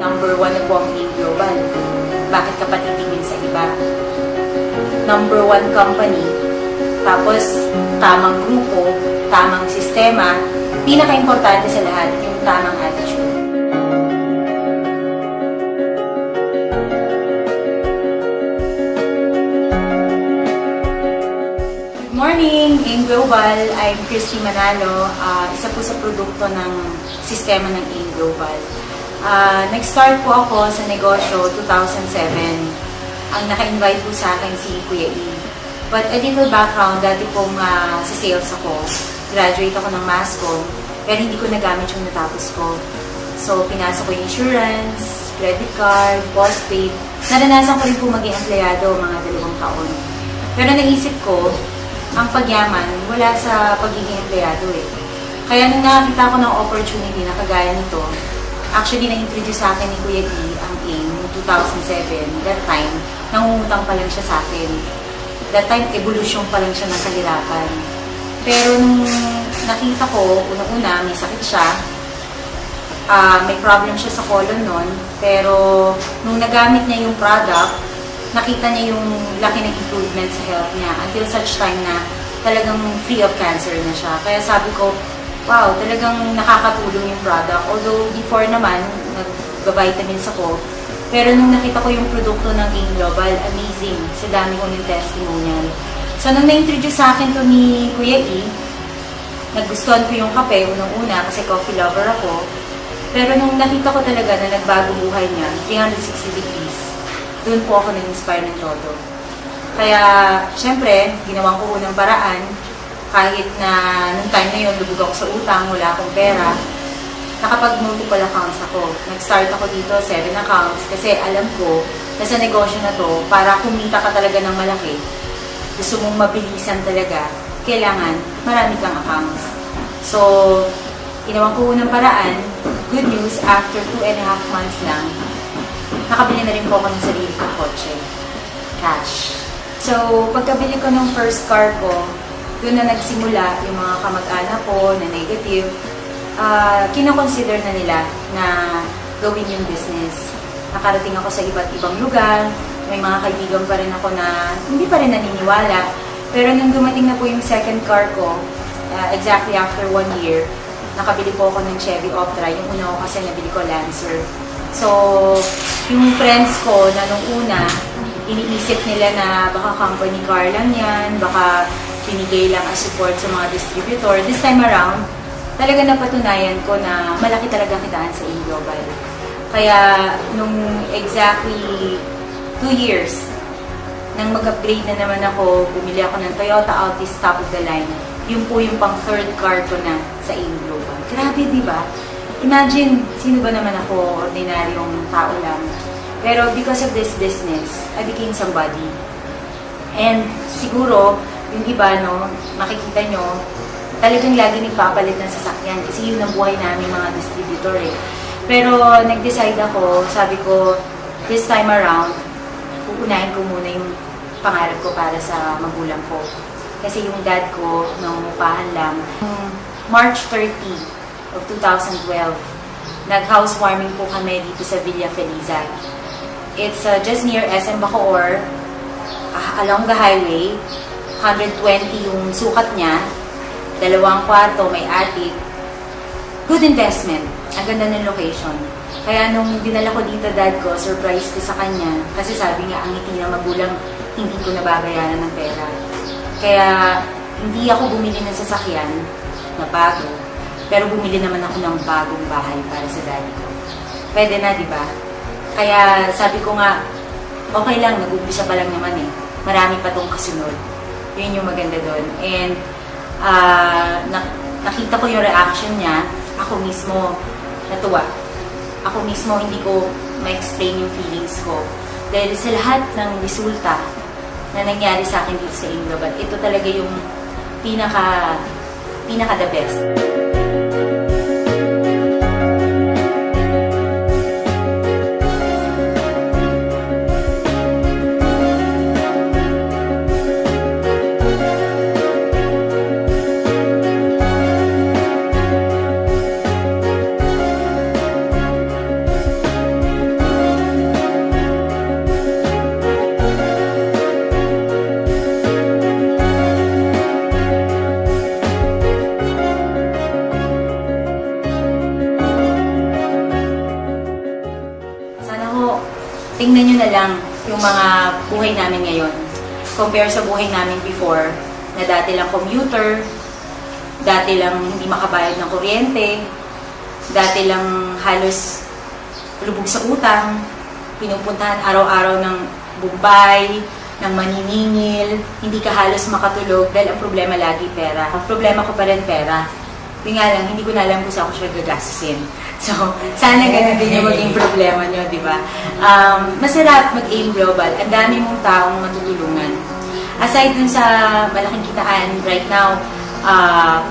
Number 1 na po ang AIM Global. Bakit ka pa titingin sa iba? Number 1 company. Tapos, tamang grupo, tamang sistema. Pinaka-importante sa lahat, yung tamang attitude. Good morning, AIM Global. I'm Christy Manalo, isa po sa produkto ng sistema ng AIM Global. Nag-start po ako sa negosyo 2007. Ang naka-invite po sa akin si Kuya E. But a little background, dati pong sa sales ako. Graduate ako ng mass comm, pero hindi ko nagamit yung natapos ko. So, pinasok ko yung insurance, credit card, postpaid. Naranasan ko rin po maging empleyado mga 2 taon. Pero naisip ko, ang pagyaman, wala sa pagiging empleyado eh. Kaya nung nakakita ko ng opportunity na kagaya nito, actually na-introduce sa akin ni Kuya D ang AIM noong 2007. That time, nangungutang pa lang siya sa akin. That time, evolution pa lang siya ng kahirapan. Pero nung nakita ko, unang-una, may sakit siya. May problem siya sa colon nun. Pero nung nagamit niya yung product, nakita niya yung laki ng improvement sa health niya until such time na talagang free of cancer na siya. Kaya sabi ko, wow, talagang nakakatulong yung product. Although before naman, nag-vitamins ako. Pero nung nakita ko yung produkto ng AIM Global, amazing. Sa dami kong yung testimonial. So nung na-introduce sa akin to ni Kuya E, nagustuhan ko yung kape, unang-una, kasi coffee lover ako. Pero nung nakita ko talaga na nagbago buhay niya, 360 degrees, doon po ako nag-inspire ng todo. Kaya, syempre, ginawa ko unang paraan. Kahit na nung time na yun, lubog ako sa utang, wala akong pera, nakapag-multiple accounts ako. Nag-start ako dito, 7 accounts, kasi alam ko na sa negosyo na to, para kumita ka talaga ng malaki, gusto mong mabilisan talaga, kailangan marami kang accounts. So, ginawa ko unang paraan. Good news, after 2.5 months lang, nakabili na rin po ako ng sarili kong kotse. Cash. So, pagkabili ko ng first car ko, doon na nagsimula yung mga kamag-anak ko na negative. Kinoconsider na nila na gawin yung business. Nakarating ako sa iba't ibang lugar. May mga kaibigan pa rin ako na hindi pa rin naniniwala. Pero nung dumating na po yung second car ko, exactly after 1 year, nakabili po ako ng Chevy Optra. Yung una ko kasi nabili ko Lancer. So, yung friends ko na nung una, iniisip nila na baka company car lang yan, baka pinigay lang as support sa mga distributor. This time around, talaga napatunayan ko na malaki talaga kitaan sa AIM Global. Kaya, nung exactly 2 years, nang mag-upgrade na naman ako, bumili ako ng Toyota Altis top of the line. Yun po yung pang third car ko na sa AIM Global. Grabe, di ba? Imagine, sino ba naman ako, ordinaryong tao lang. Pero because of this business, I became somebody. And siguro, yung iba, no, makikita nyo, talagang lagi nagpapalit ng sasakyan kasi yun ang buhay namin mga distributor eh. Pero nag-decide ako, sabi ko, this time around, uunahin ko muna yung pangarap ko para sa magulang ko. Kasi yung dad ko, nangungupahan lang. March 30 of 2012, nag-housewarming po kami dito sa Villa Feliza. It's just near SM Bacoor, along the highway. 120 yung sukat niya, 2 kwarto, may attic. Good investment. Ang ganda ng location. Kaya nung dinala ko dito dad ko, surprise ko sa kanya. Kasi sabi nga, ang ngiti ng magulang, hindi ko nababayaran ng pera. Kaya hindi ako bumili ng sasakyan na bago. Pero bumili naman ako ng bagong bahay para sa daddy ko. Pwede na, di ba? Kaya sabi ko nga, okay lang, nag-umpisa pa lang naman eh. Marami pa tong kasunod. Yun yung maganda doon. And nakita ko yung reaction niya, ako mismo natuwa. Ako mismo hindi ko ma-explain yung feelings ko. Dahil sa lahat ng resulta na nangyari sa akin dito sa AIM Global, ito talaga yung pinaka the best. tingnan nyo na lang yung mga buhay namin ngayon. Compare sa buhay namin before, na dati lang commuter, dati lang hindi makabayad ng kuryente, dati lang halos lubog sa utang, pinupuntahan araw-araw ng Bombay, ng maniningil, hindi ka halos makatulog dahil ang problema lagi pera. Ang problema ko pa rin pera. Yung nga lang, hindi ko na alam kung saan ko siya gagastusin. So, sana ganun din yung maging problema nyo, di ba? Masarap mag-aim global. Ang dami mong taong matutulungan. Aside dun sa malaking kitaan, right now,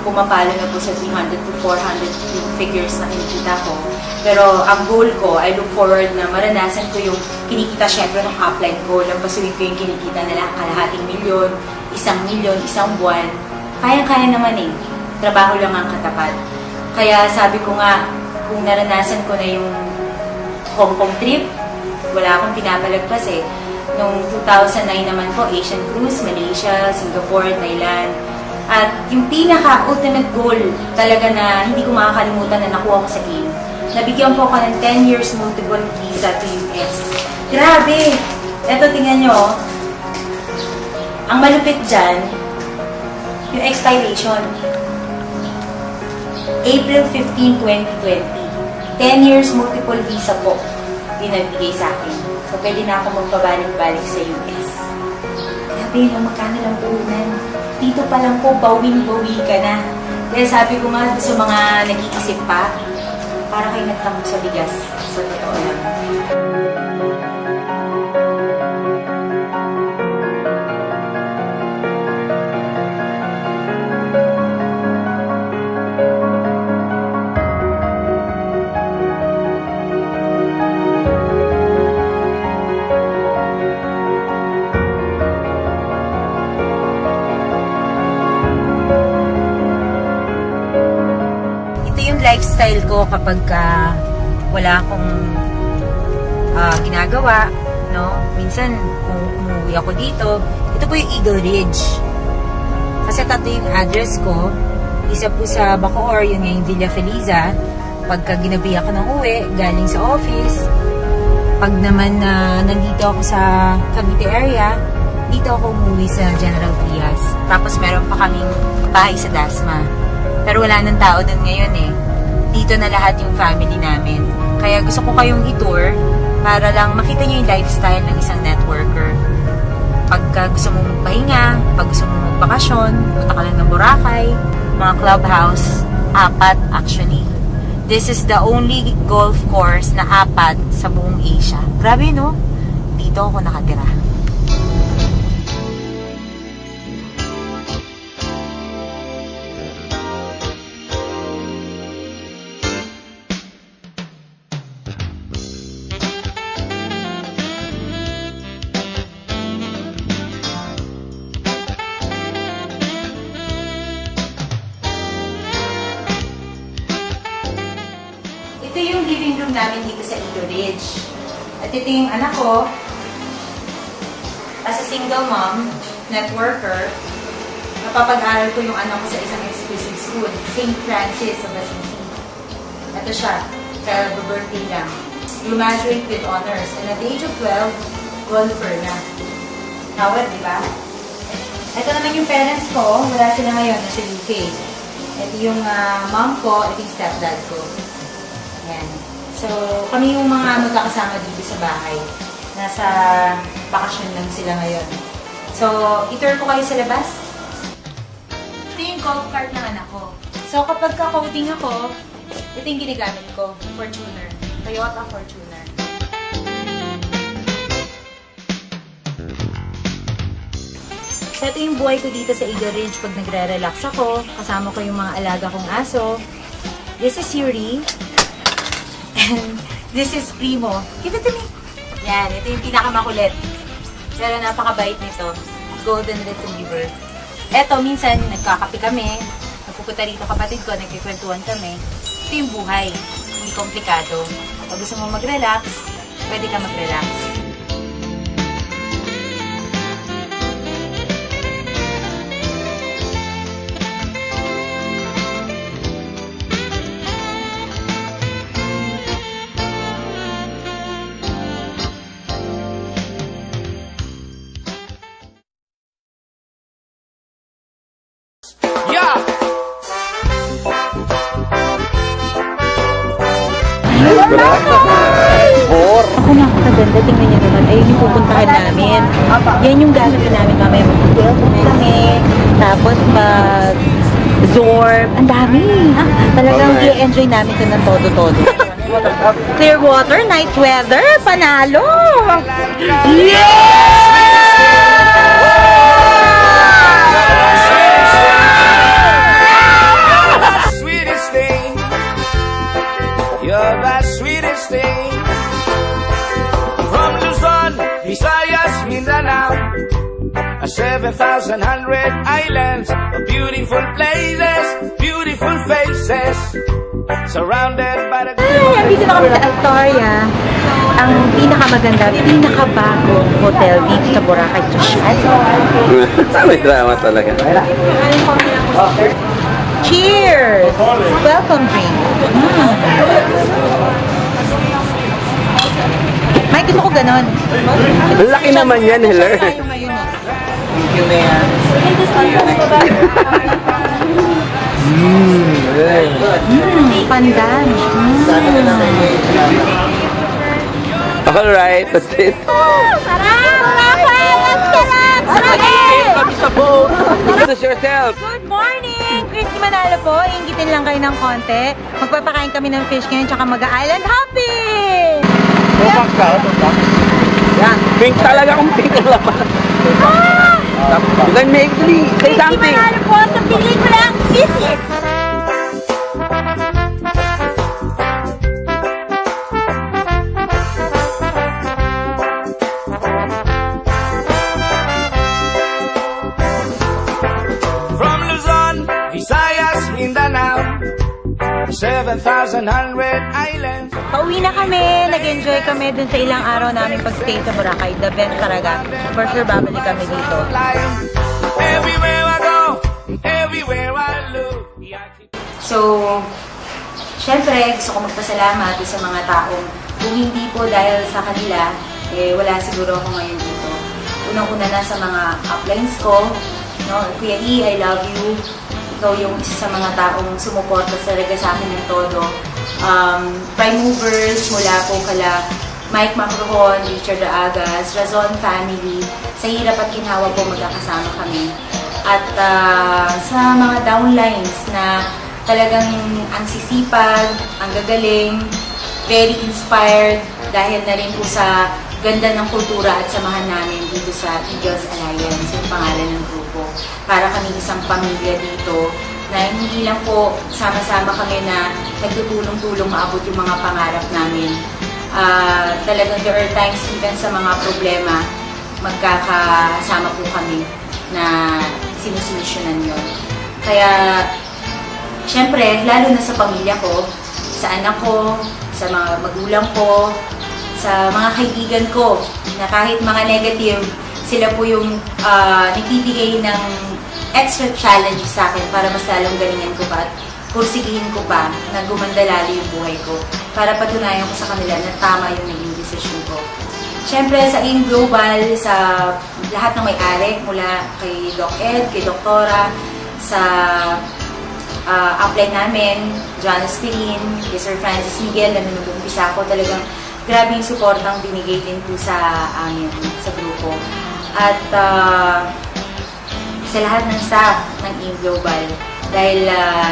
pumapalo na po sa 300 to 400 figures na kinikita ko. Pero ang goal ko, I look forward na maranasan ko yung kinikita syempre ng upline ko. Lampasuin ko yung kinikita nila, kalahating milyon, 1,000,000, isang buwan. Kaya-kaya naman eh. Trabaho lang ang katapat. Kaya sabi ko nga, kung naranasan ko na yung Hong Kong trip, wala akong pinapalagpas eh. Noong 2009 naman po, Asian Cruise, Malaysia, Singapore, Thailand. At yung pinaka-ultimate goal talaga na hindi ko makakalimutan na nakuha ko sa game. Nabigyan po ako ng 10 years multiple visa to US. Grabe! Eto, tingnan nyo. Ang malupit dyan, yung expiration. April 15, 2020. 10 years multiple visa po binabigay sa akin. So, pwede na ako magpabalik-balik sa US. Grabe, yung magkano lang puhunan. Dito pa lang po, bawing-bawi ka na. Kaya sabi ko nga sa mga nag-iisip pa, para kayo nagtamok sa bigas. Sa totoo lang. Lifestyle ko kapag wala akong ginagawa, no? Minsan, kung umuwi ako dito, ito po yung Eagle Ridge. Kasi tatlo yung address ko. Isa po sa Bacoor, yun yung Villa Feliza. Pagka ginabi ako ng uwi, galing sa office. Pag naman nandito ako sa Cavite area, dito ako umuwi sa General Trias. Tapos meron pa kaming bahay sa Dasma. Pero wala nang tao doon ngayon eh. Dito na lahat yung family namin. Kaya gusto ko kayong i-tour para lang makita nyo yung lifestyle ng isang networker. Pagka gusto mong magpahinga, pag gusto mong magbakasyon, punta ka lang ng Boracay, mga clubhouse, 4 actually. This is the only golf course na 4 sa buong Asia. Grabe no? Dito ako nakatira. Ito yung living room namin dito sa Eagle Ridge. At ito yung anak ko. As a single mom, networker, napapag-aral ko yung anak ko sa isang exclusive school, St. Francis of Assisi. Ito siya, sa birthday lang. Graduate with honors. And at the age of 12, golfer na. Tawad, di ba? Ito naman yung parents ko. Wala sila ngayon, nasa UK. Ito yung mom ko, ito yung stepdad ko. Yan. So, kami yung mga magkakasama dito sa bahay. Nasa bakasyon lang sila ngayon. So, i-tour ko kayo sa labas. Ito yung golf cart ng anak ko. So, kapag ka-coating ako, ito yung ginagamit ko. Fortuner. Toyota Fortuner. So, ito yung buhay ko dito sa Eagle Ridge pag nagre-relax ako. Kasama ko yung mga alaga kong aso. This is Yuri. And this is Primo. Kita to me. Yan, ito yung pinakamakulit. Pero napakabait nito. Golden Retriever. Eto, minsan nagkakape kami. Nagpupunta rito kapatid ko, nagkikwentuhan kami. Ito yung buhay. Hindi komplikado. Pag gusto mo mag-relax, pwede ka mag-relax. Ako nakakaganda, tingnan niyo naman. Ayun yung pupuntahan namin. Yan yung gagawin namin mamaya. Mag-welcome kami. Tapos Zorb. Ang dami. Talagang i-enjoy namin ito ng todo-todo. Clear water, night weather, panalo! Sweetest thing, you're the sweetest thing. From Luzon, Visayas, Mindanao, 7,100 islands, beautiful places, beautiful faces, surrounded by the... Ay, andito na kami sa Altoria. Ang pinakamaganda, pinakabagong hotel dito sa Boracay Social. May drama talaga. Cheers! Welcome drink. Mike, gusto ko ganon. Laki naman yan, Heller. Tayo ngayon, no? Thank you, Mayor. Pandan. Alright, that's it. Introduce yourself. Good morning! Christy Manalo po. Inggitin lang kayo ng konti. Magpapakain kami ng fish ngayon tsaka mag-island hopping! Tumak ka, tumak. Yan, pink talaga kung pink ang laman. You can make me say Christy something. Manalo po. Sa piling ko lang visit! From Luzon, Visayas, Mindanao, 7,100 islands. Pauwi na kami. Nag-enjoy kami dun sa ilang araw namin pag-stay sa Boracay. The best talaga. For sure, babalik kami dito. Everywhere I go, everywhere I look. So, syempre, gusto ko magpasalamat sa mga taong kung hindi po dahil sa kanila, wala siguro ako ngayon dito. Unang-una na sa mga uplines ko, no? Kuya E, I love you. Ikaw yung isa sa mga taong sumuporta talaga sa akin ng todo. Prime movers, mula po kala Mike Macrohon, Richard Agas, Razon family. Sa hirap at ginhawa po magkakasama kami. At sa mga downlines na talagang ang sisipag, ang gagaling, very inspired dahil na rin po sa ganda ng kultura at samahan namin dito sa Eagles Alliance, yung pangalan ng grupo. Para kami isang pamilya dito na hindi lang po sama-sama kami na nagtutulong-tulong maabot yung mga pangarap namin. Talagang there are times even sa mga problema, magkakasama po kami na sinusolusyonan yun. Kaya, syempre, lalo na sa pamilya ko, sa anak ko, sa mga magulang ko, sa mga kaibigan ko, na kahit mga negative, sila po yung nagbibigay ng extra challenge sa akin para mas lalong galingan ko pa at pursigihin ko pa na gumanda lalo yung buhay ko para patunayan ko sa kanila na tama yung naging decision ko. Siyempre, sa AIM Global, sa lahat ng may-ari, mula kay Doc Ed, kay Doktora, sa upline namin, John Espirin, kay Sir Francis Miguel, na nag-umpisa ako, talagang grabe yung supportang binigay din po sa amin, sa grupo. At sa lahat ng staff ng AIM Global, dahil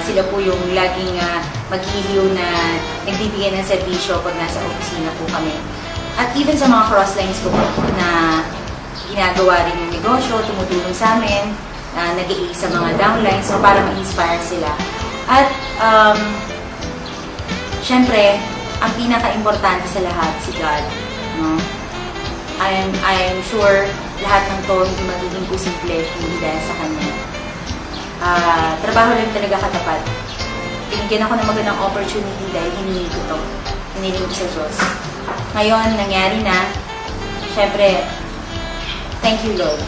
sila po yung laging maghihiliw na nagbibigay ng serbisyo pag nasa opisina po kami. At even sa mga crosslines ko po na ginagawa rin yung negosyo, tumutulong sa amin, nag-i sa mga downlines, so para ma-inspire sila. At syempre, ang pinaka-importante sa lahat, si God. No? I'm sure lahat ng to hindi magiging posible hindi dahil sa Kanya. Trabaho lang talaga katapat. Binigyan ako ng magandang opportunity dahil hinihingi ko to. Hinihingi ko sa Diyos. Ngayon, nangyari na. Siyempre, thank you, Lord.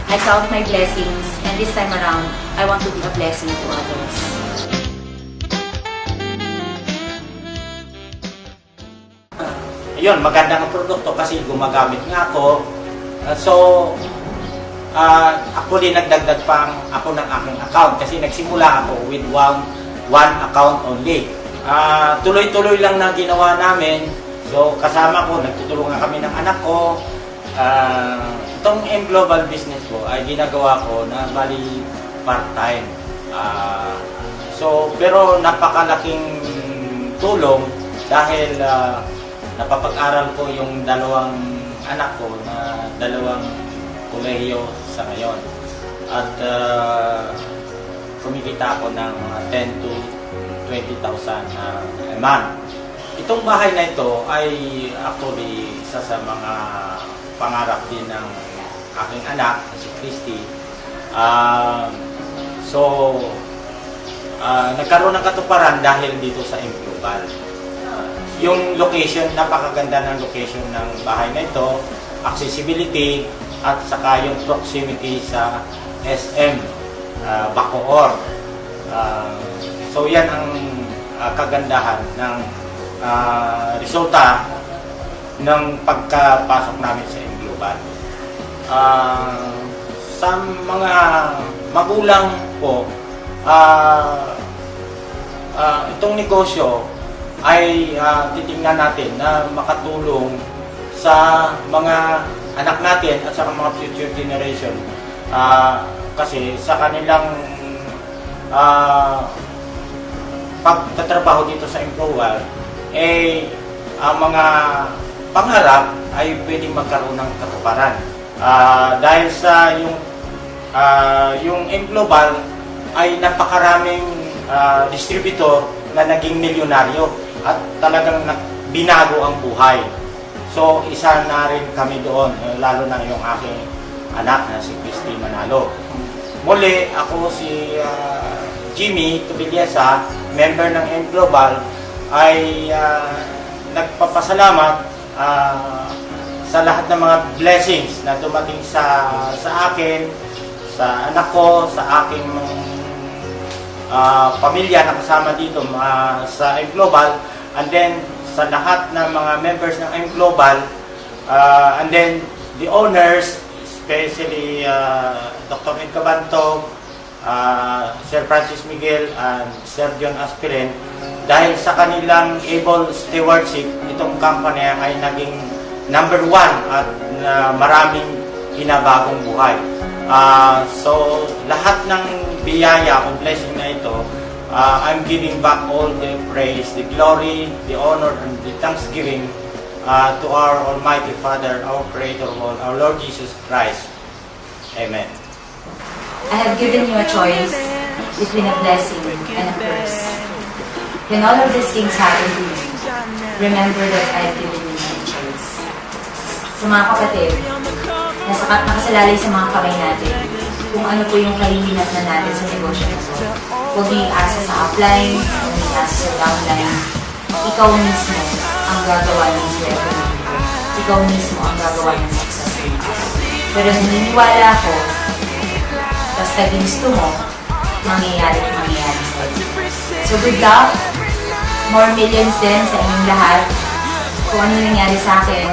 I count my blessings, and this time around, I want to be a blessing to others. Ayun, maganda ng produkto kasi gumagamit nga ako. Ako din nagdagdag pang ako ng aking account kasi nagsimula ako with one account only. tuloy-tuloy lang na ginawa namin. So kasama ko, nagtutulungan kami ng anak ko. Itong M Global business ko ay ginagawa ko na bali part-time. Pero napakalaking tulong dahil napapag-aral ko yung dalawang anak ko na dalawang kolehiyo sa ngayon. At kumikita ako ng 10 to 20,000 a month. Itong bahay na ito ay actually isa sa mga pangarap din ng aking anak, si Christy. Nagkaroon ng katuparan dahil dito sa M Global. Yung location, napakaganda ng location ng bahay na ito, accessibility, at saka yung proximity sa SM Bacoor. So yan ang kagandahan ng resulta ng pagkapasok namin sa M Global. Sa mga magulang po, itong negosyo ay titingnan natin na makatulong sa mga anak natin at sa mga future generation. Kasi sa kanilang pagtatrabaho dito sa M Global, ang mga pangarap ay pwedeng magkaroon ng katuparan. Dahil sa yung M Global ay napakaraming distributor na naging milyonaryo at talagang binago ang buhay. So isa na rin kami doon, lalo na yung aking anak na si Christy Manalo. Muli, ako si Jimmy Tubiliasa, member ng M Global, ay nagpapasalamat sa lahat ng mga blessings na dumating sa akin, sa anak ko, sa aking pamilya na kasama dito sa M Global, and then sa lahat ng mga members ng M Global, and then the owners, especially Dr. Ed Cabanto, Sir Francis Miguel, and Sir John Aspirin. Dahil sa kanilang able stewardship, itong company ay naging number 1 at maraming pinabagong buhay. So lahat ng biyaya o blessing na ito, I'm giving back all the praise, the glory, the honor, and the thanksgiving to our Almighty Father, our Creator of all, our Lord Jesus Christ. Amen. I have given you a choice between a blessing and a curse. When all of these things happen to you, remember that I have given you my choice. Sa mga kapatid, nakasalalay sa mga kamay natin kung ano po yung kahihinat na natin sa negosyo na ito. Huwag niyo iasa sa upline, huwag niyo iasa sa downline. Ikaw mismo ang gagawa ng swerte nito. Ikaw mismo ang gagawa ng success nito. Pero naniniwala ako, basta ginusto mo, mangyayari sa'yo. So good luck, more millions din sa inyong lahat. Kung ano nangyari sa akin,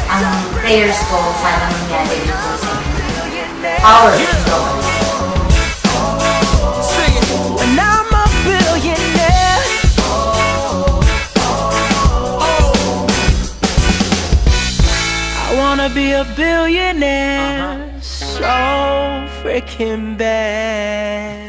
ang prayers ko sana mangyari dito sa inyo. Power in God. And I'm a billionaire. I wanna be a billionaire so freaking bad.